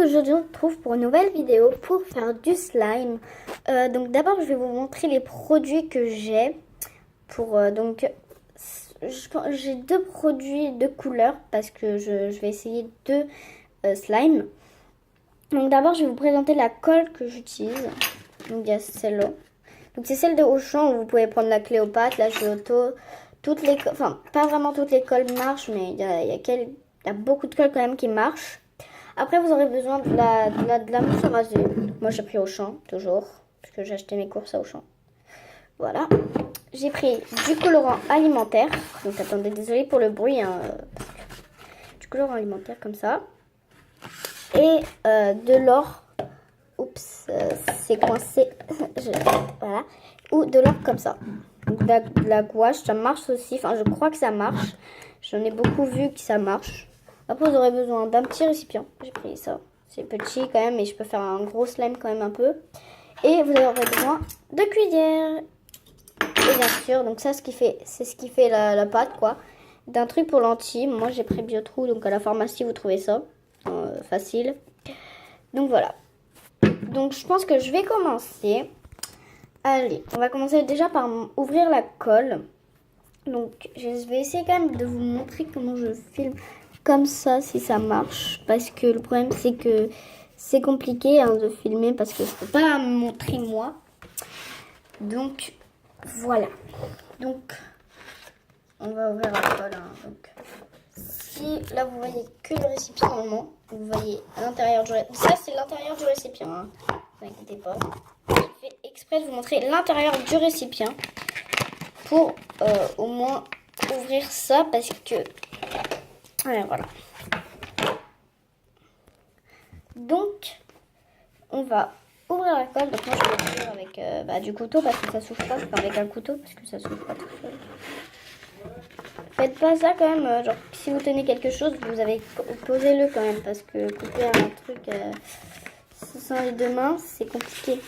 aujourd'hui on se retrouve pour une nouvelle vidéo pour faire du slime. Donc d'abord je vais vous montrer les produits que j'ai. J'ai deux produits de couleurs parce que je vais essayer deux slimes. Donc d'abord je vais vous présenter la colle que j'utilise. Donc il y a celle-là. Donc c'est celle de Auchan où vous pouvez prendre la Cléopâtre, la Giotto, toutes les, enfin pas vraiment toutes les colles marchent, mais il y a beaucoup de colles quand même qui marchent. Après vous aurez besoin de la mousse à raser. Moi j'ai pris Auchan toujours parce que j'ai acheté mes courses à Auchan. Voilà. J'ai pris du colorant alimentaire. Donc attendez, désolé pour le bruit. Du colorant alimentaire comme ça. Et de l'or. Oups, c'est coincé. Voilà. Ou de l'or comme ça. Donc de la gouache, ça marche aussi. Enfin, je crois que ça marche. J'en ai beaucoup vu que ça marche. Après, vous aurez besoin d'un petit récipient. J'ai pris ça. C'est petit quand même, mais je peux faire un gros slime quand même un peu. Et vous aurez besoin de cuillères. Et bien sûr, donc ça, c'est ce qui fait la pâte, quoi. D'un truc pour lentilles. Moi, j'ai pris Biotrou, donc à la pharmacie, vous trouvez ça. Facile. Donc voilà. Donc je pense que je vais commencer. Allez, on va commencer déjà par ouvrir la colle. Donc je vais essayer quand même de vous montrer comment je filme comme ça, si ça marche. Parce que le problème, c'est que c'est compliqué de filmer parce que je ne peux pas me montrer moi. Donc voilà. Donc on va ouvrir la colle. Donc si là vous voyez que le récipient normalement, vous voyez à l'intérieur du récipient. Ça c'est l'intérieur du récipient. Ne vous inquiétez pas. J'ai fait exprès de vous montrer l'intérieur du récipient pour au moins ouvrir ça parce que voilà. Donc on va ouvrir la colle. Donc moi je vais l'ouvrir avec du couteau parce que ça s'ouvre pas. Enfin, avec un couteau parce que ça s'ouvre pas tout seul. Faites pas ça quand même, genre si vous tenez quelque chose, posez-le quand même parce que couper un truc sans les deux mains, c'est compliqué.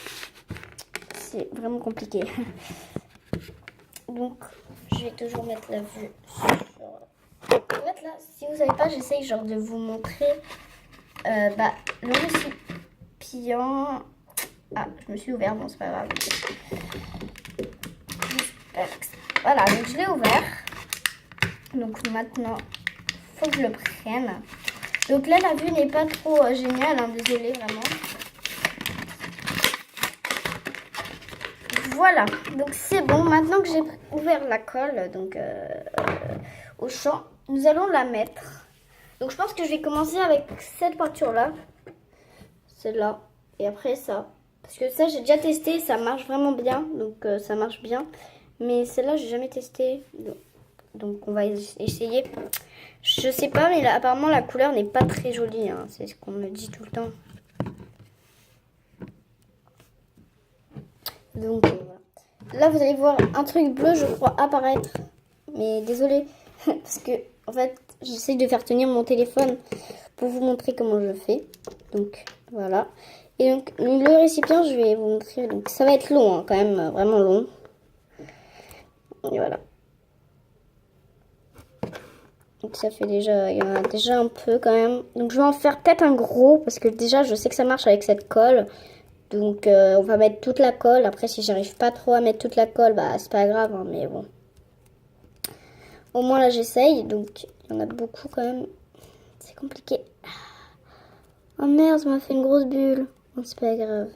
C'est vraiment compliqué. Donc, je vais toujours mettre la vue sur... En fait là, si vous savez pas, j'essaye genre de vous montrer le récipient. Ah, je me suis ouvert, bon c'est pas grave. Voilà, donc je l'ai ouvert. Donc maintenant, faut que je le prenne. Donc là, la vue n'est pas trop géniale, désolé vraiment. Voilà, donc c'est bon. Maintenant que j'ai ouvert la colle, donc au champ, nous allons la mettre. Donc je pense que je vais commencer avec cette peinture-là. Celle-là. Et après ça. Parce que ça, j'ai déjà testé, ça marche vraiment bien. Donc ça marche bien. Mais celle-là, j'ai jamais testé. Donc on va essayer. Je sais pas, mais là, apparemment la couleur n'est pas très jolie. C'est ce qu'on me dit tout le temps. Donc voilà. Là vous allez voir un truc bleu je crois apparaître. Mais désolé. Parce que en fait j'essaie de faire tenir mon téléphone pour vous montrer comment je fais. Donc voilà. Et donc le récipient je vais vous montrer. Donc ça va être long quand même. Vraiment long. Et voilà. Donc ça fait déjà, il y en a déjà un peu quand même. Donc je vais en faire peut-être un gros parce que déjà je sais que ça marche avec cette colle. Donc on va mettre toute la colle. Après si j'arrive pas trop à mettre toute la colle, c'est pas grave mais bon. Au moins là j'essaye. Donc il y en a beaucoup quand même. C'est compliqué. Oh merde, ça m'a fait une grosse bulle. Bon, c'est pas grave.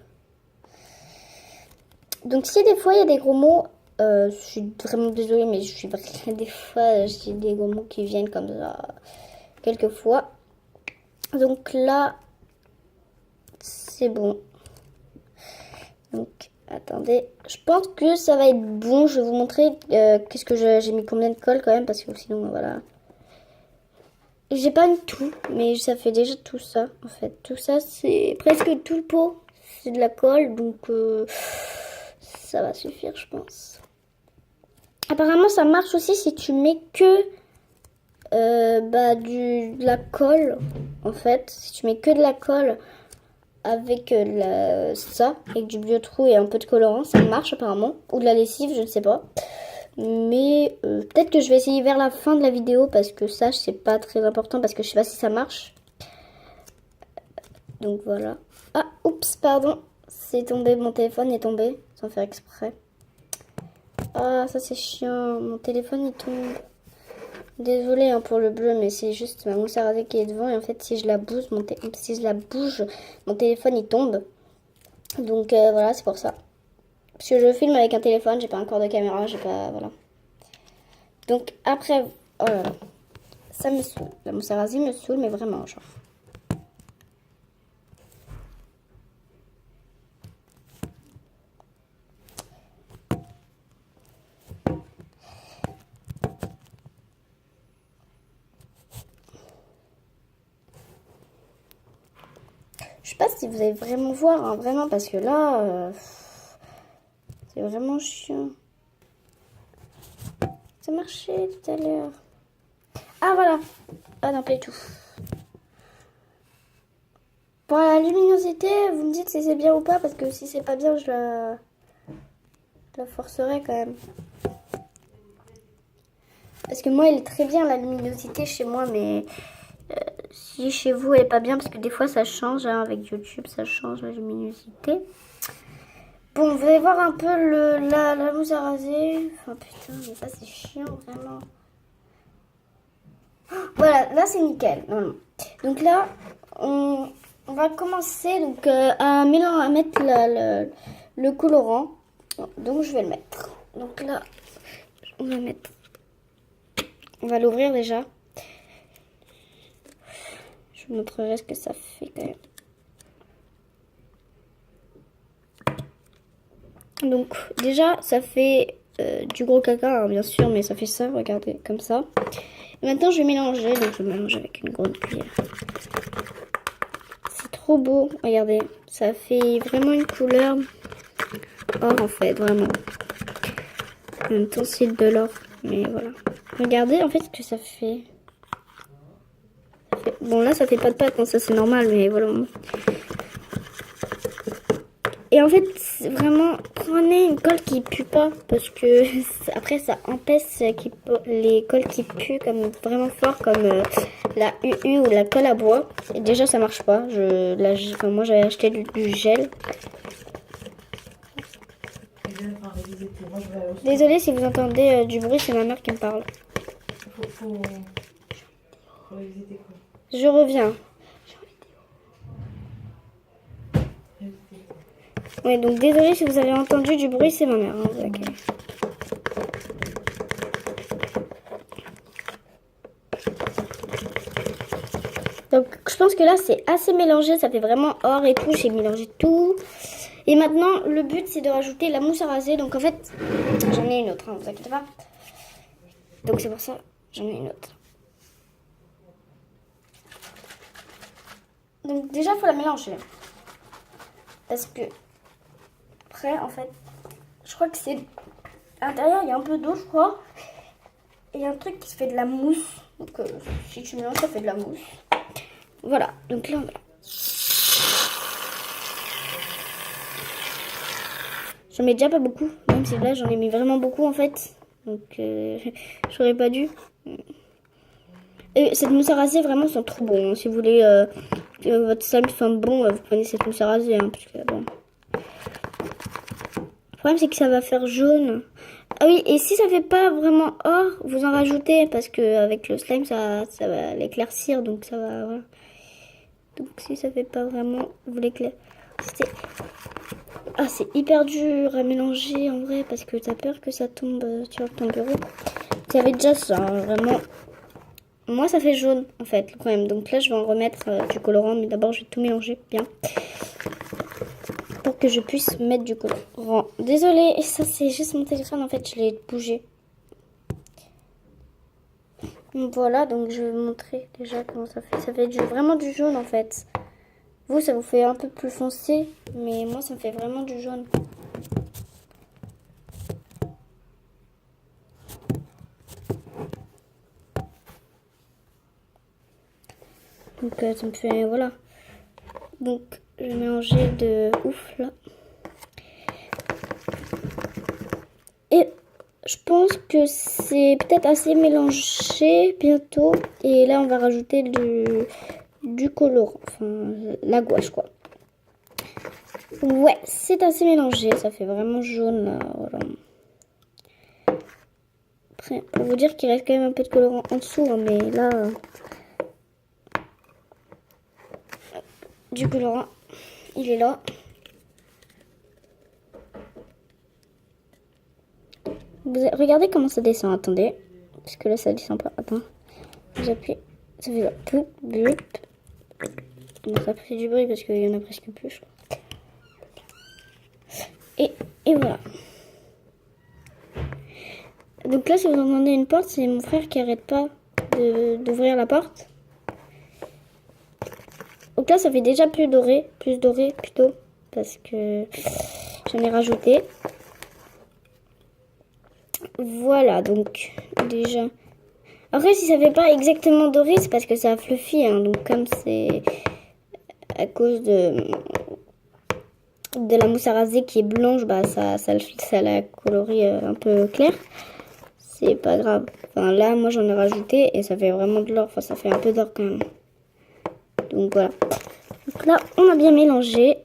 Donc si des fois il y a des gros mots, je suis vraiment désolée, mais des fois j'ai des gros mots qui viennent comme ça quelquefois. Donc là c'est bon. Donc attendez, je pense que ça va être bon. Je vais vous montrer qu'est-ce que j'ai mis combien de colle quand même parce que sinon voilà. J'ai pas mis tout, mais ça fait déjà tout ça en fait. Tout ça c'est presque tout le pot, c'est de la colle donc ça va suffire je pense. Apparemment ça marche aussi si tu mets que de la colle en fait. Si tu mets que de la colle avec avec du Biotrou et un peu de colorant, ça marche apparemment. Ou de la lessive, je ne sais pas. Mais peut-être que je vais essayer vers la fin de la vidéo parce que ça c'est pas très important parce que je sais pas si ça marche. Donc voilà. Ah, oups, pardon. C'est tombé, mon téléphone est tombé, sans faire exprès. Ah, ça c'est chiant. Mon téléphone il tombe. Désolée hein, pour le bleu, mais c'est juste ma mousse à raser qui est devant. Et en fait, si je la bouge, mon téléphone il tombe. Donc voilà, c'est pour ça. Parce que je filme avec un téléphone, j'ai pas un corps de caméra, j'ai pas. Voilà. Donc après, oh là là, ça me saoule. La mousse à raser me saoule, mais vraiment, genre. Je sais pas si vous allez vraiment voir, hein, vraiment, parce que là, c'est vraiment chiant. Ça marchait tout à l'heure. Ah voilà. Ah non, pas du tout. Pour la luminosité, vous me dites si c'est bien ou pas, parce que si c'est pas bien, je la forcerai quand même. Parce que moi, elle est très bien la luminosité chez moi, mais si chez vous, elle est pas bien, parce que des fois, ça change, hein, avec YouTube, ça change la luminosité. Bon, vous allez voir un peu la mousse à raser. Oh putain, mais ça, c'est chiant, vraiment. Voilà, là, c'est nickel. Non. Donc là, on va commencer donc, à mettre le colorant. Donc, je vais le mettre. Donc là, on va mettre... On va l'ouvrir déjà. Je vous montrerai ce que ça fait quand même. Donc déjà, ça fait du gros caca, hein, bien sûr, mais ça fait ça, regardez, comme ça. Et maintenant, je vais mélanger, donc je mélange avec une grande cuillère. C'est trop beau, regardez. Ça fait vraiment une couleur or, en fait, vraiment. En même temps, c'est de l'or, mais voilà. Regardez, en fait, ce que ça fait. Bon, là, ça fait pas de pâte, hein, ça c'est normal, mais voilà. Et en fait, vraiment, prenez une colle qui pue pas, parce que après ça empêche les colles qui puent comme vraiment fort, comme la UU ou la colle à bois. Et déjà, ça marche pas. Moi, j'avais acheté du gel. Désolée si vous entendez du bruit, c'est ma mère qui me parle. Je reviens. Ouais, donc désolée si vous avez entendu du bruit, c'est ma mère. Hein, okay. Donc je pense que là c'est assez mélangé, ça fait vraiment or et tout, j'ai mélangé tout. Et maintenant le but c'est de rajouter la mousse à raser, donc en fait j'en ai une autre, hein, vous inquiétez pas. Donc c'est pour ça j'en ai une autre. Donc déjà il faut la mélanger. Parce que après en fait, je crois que c'est à l'intérieur il y a un peu d'eau je crois. Et il y a un truc qui se fait de la mousse. Donc si tu mélanges ça fait de la mousse. Voilà, donc là on va... J'en mets déjà pas beaucoup, même si là j'en ai mis vraiment beaucoup en fait. Donc j'aurais pas dû. Et cette mousse à raser vraiment sont trop bons. Si vous voulez que votre slime soit bon, vous prenez cette mousse à raser. Hein, parce que, bon. Le problème c'est que ça va faire jaune. Ah oui, et si ça fait pas vraiment or, vous en rajoutez parce que avec le slime ça va l'éclaircir, donc ça va... Voilà. Donc si ça fait pas vraiment, vous l'éclairez. Ah, c'est hyper dur à mélanger en vrai parce que t'as peur que ça tombe sur ton bureau. Tu avais déjà ça, hein, vraiment. Moi, ça fait jaune en fait le problème. Donc là, je vais en remettre du colorant, mais d'abord, je vais tout mélanger bien pour que je puisse mettre du colorant. Désolée, ça c'est juste mon téléphone en fait, je l'ai bougé. Voilà, donc je vais vous montrer déjà comment ça fait. Ça fait vraiment du jaune en fait. Vous, ça vous fait un peu plus foncé, mais moi, ça me fait vraiment du jaune. Donc, ça me fait... Voilà. Donc, je vais mélanger de ouf, là. Et je pense que c'est peut-être assez mélangé bientôt. Et là, on va rajouter du colorant, enfin la gouache quoi. Ouais, c'est assez mélangé, ça fait vraiment jaune là, voilà. Après, pour vous dire qu'il reste quand même un peu de colorant en dessous, hein, mais là, du colorant, il est là. Regardez comment ça descend, attendez, parce que là ça descend pas, attends, j'appuie, ça fait ça, poup, bup. Non, ça fait du bruit parce qu'il y en a presque plus, je crois. Et voilà. Donc là, si vous entendez une porte, c'est mon frère qui arrête pas d'ouvrir la porte. Donc là, ça fait déjà plus doré plutôt, parce que j'en ai rajouté. Voilà, donc déjà. Après, si ça fait pas exactement doré, c'est parce que ça a fluffy, hein. Donc comme c'est à cause de la mousse à raser qui est blanche, bah ça la colorie un peu claire. C'est pas grave. Enfin là, moi j'en ai rajouté et ça fait vraiment de l'or. Enfin, ça fait un peu d'or quand même. Donc voilà. Donc là, on a bien mélangé.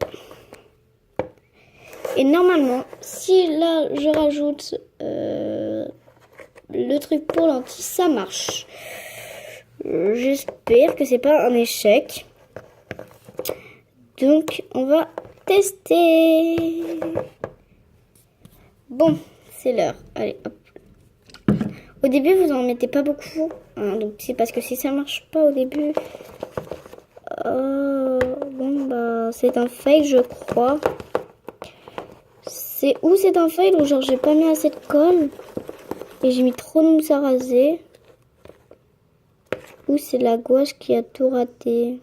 Et normalement, si là je rajoute le truc pour lentilles, ça marche. J'espère que c'est pas un échec. Donc on va tester. Bon, c'est l'heure. Allez, hop. Au début, vous en mettez pas beaucoup. Hein, donc c'est parce que si ça marche pas au début... bon, bah, c'est un fail, je crois. C'est un fail ou genre j'ai pas mis assez de colle et j'ai mis trop de mousse à raser. Ou c'est la gouache qui a tout raté.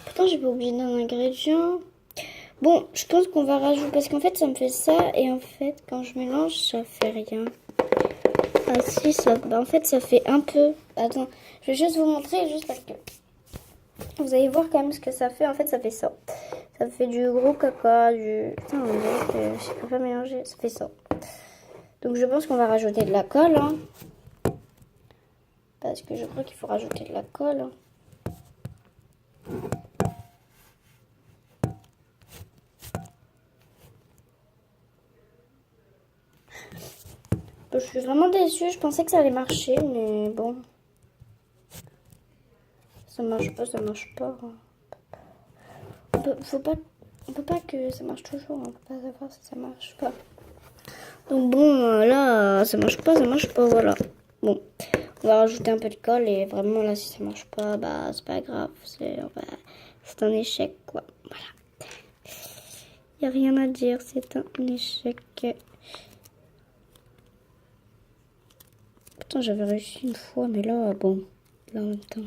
Pourtant, j'ai pas oublié d'un ingrédient. Bon, je pense qu'on va rajouter... Parce qu'en fait, ça me fait ça. Et en fait, quand je mélange, ça fait rien. Ah si, ça... Bah, en fait, ça fait un peu... Attends, je vais juste vous montrer, juste parce que... Vous allez voir quand même ce que ça fait. En fait, ça fait ça. Ça fait du gros caca, du... Putain, on dirait que je peux pas mélanger. Ça fait ça. Donc, je pense qu'on va rajouter de la colle. Hein. Parce que je crois qu'il faut rajouter de la colle. Hein. Je suis vraiment déçue. Je pensais que ça allait marcher, mais bon. Ça marche pas, ça marche pas. On peut pas que ça marche toujours. On peut pas savoir si ça marche pas. Donc bon, là, ça marche pas, voilà. Bon, on va rajouter un peu de colle et vraiment là, si ça marche pas, bah c'est pas grave. C'est un échec, quoi. Voilà. Y a rien à dire, c'est un échec. Pourtant, j'avais réussi une fois, mais là, bon, là en même temps.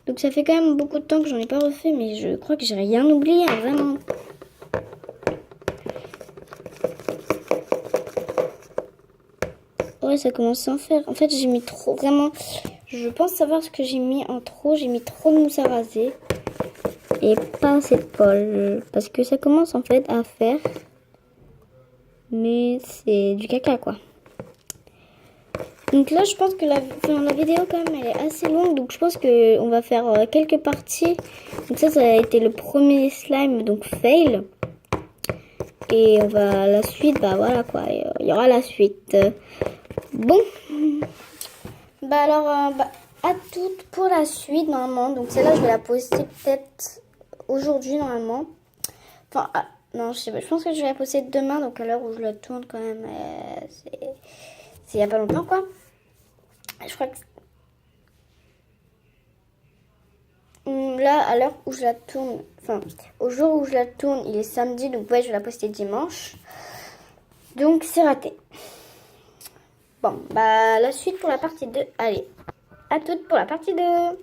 Donc ça fait quand même beaucoup de temps que j'en ai pas refait, mais je crois que j'ai rien oublié, hein, vraiment. Ouais, ça commence à en faire. En fait, j'ai mis trop, vraiment. Je pense savoir ce que j'ai mis en trop. J'ai mis trop de mousse à raser. Et pas assez de colle. Parce que ça commence en fait à faire. Mais c'est du caca, quoi. Donc là, je pense que la vidéo, quand même, elle est assez longue. Donc je pense qu'on va faire quelques parties. Donc ça a été le premier slime, donc fail. Et on va la suite, bah voilà quoi. Il y aura la suite. Bon. Bah alors, à toutes pour la suite, normalement. Donc celle-là, je vais la poster peut-être aujourd'hui, normalement. Enfin, non, je sais pas. Je pense que je vais la poster demain. Donc à l'heure où je la tourne, quand même, c'est il y a pas longtemps, quoi. Je crois que là, à l'heure où je la tourne, enfin, au jour où je la tourne, il est samedi, donc ouais, je vais la poster dimanche. Donc, c'est raté. Bon, bah, la suite pour la partie 2. Allez, à toutes pour la partie 2.